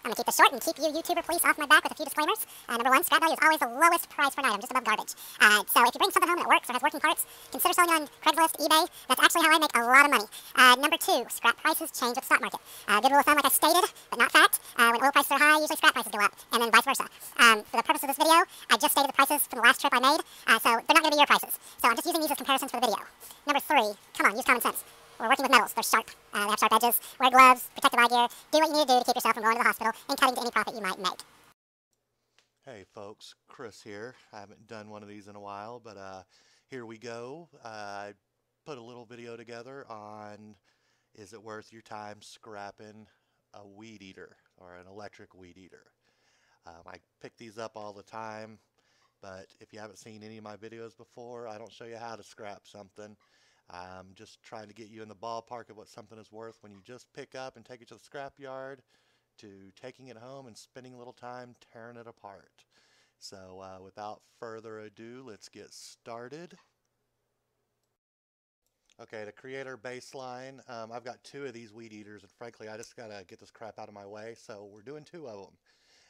I'm going to keep this short and keep you YouTuber police off my back with a few disclaimers. Number one, scrap value is always the lowest price for an item, just above garbage. So if you bring something home that works or has working parts, consider selling it on Craigslist, eBay. That's actually how I make a lot of money. Number two, scrap prices change with the stock market. Good rule of thumb, like I stated, but not fact. When oil prices are high, usually scrap prices go up, and then vice versa. For the purpose of this video, I just stated the prices from the last trip I made, so they're not going to be your prices. So I'm just using these as comparisons for the video. Number three, come on, use common sense. We're working with metals. They're sharp. They have sharp edges. Wear gloves, protective eye gear. Do what you need to do to keep yourself from going to the hospital and cutting to any profit you might make. Hey folks, Chris here. I haven't done one of these in a while, but here we go. I put a little video together on is it worth your time scrapping a weed eater or an electric weed eater. I pick these up all the time, but if you haven't seen any of my videos before, I don't show you how to scrap something. I'm just trying to get you in the ballpark of what something is worth when you just pick up and take it to the scrap yard, to taking it home and spending a little time tearing it apart. So without further ado, let's get started. Okay, to create our baseline, I've got two of these weed eaters, and frankly I just gotta get this crap out of my way, so we're doing two of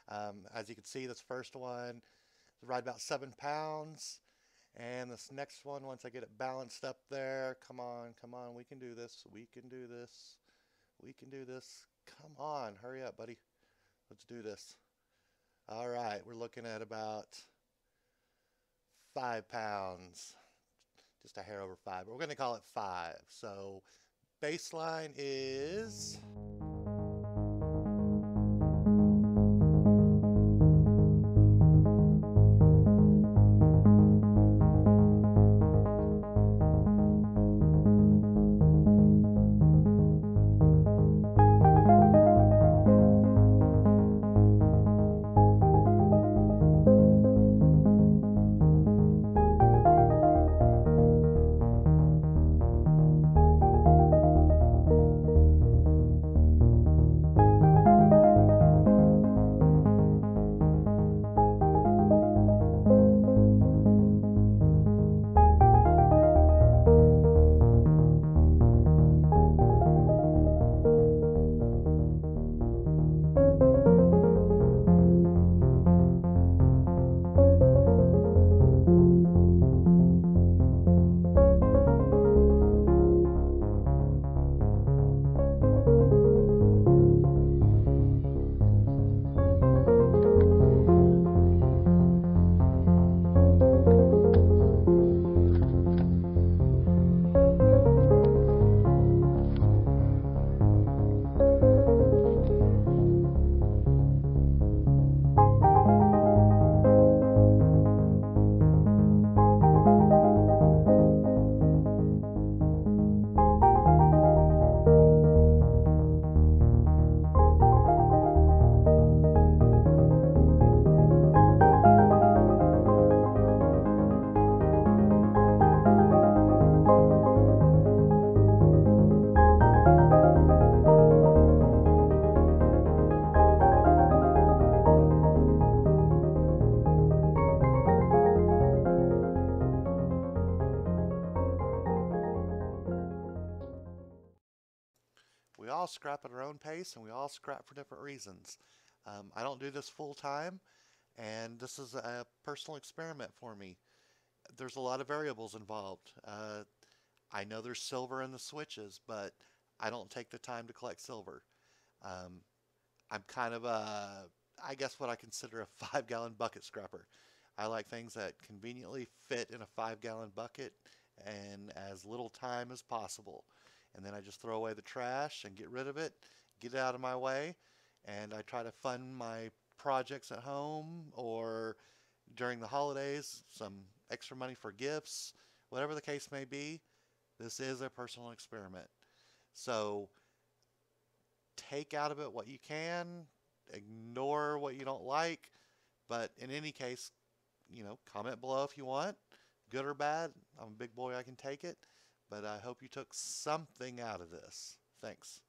them. As you can see, this first one is right about 7 pounds. And this next one, once I get it balanced up there, come on, we can do this, we can do this, we can do this. Come on, hurry up, buddy. Let's do this. All right, we're looking at about 5 pounds, just a hair over 5, but we're going to call it 5. So baseline is... We all scrap at our own pace, and we all scrap for different reasons. I don't do this full time, and this is a personal experiment for me. There's a lot of variables involved. I know there's silver in the switches, but I don't take the time to collect silver. I'm kind of I guess what I consider a 5-gallon bucket scrapper. I like things that conveniently fit in a 5-gallon bucket and as little time as possible. And then I just throw away the trash and get rid of it, get it out of my way, and I try to fund my projects at home or during the holidays, some extra money for gifts, whatever the case may be. This is a personal experiment. So take out of it what you can, ignore what you don't like, but in any case, comment below if you want, good or bad. I'm a big boy, I can take it. But I hope you took something out of this. Thanks.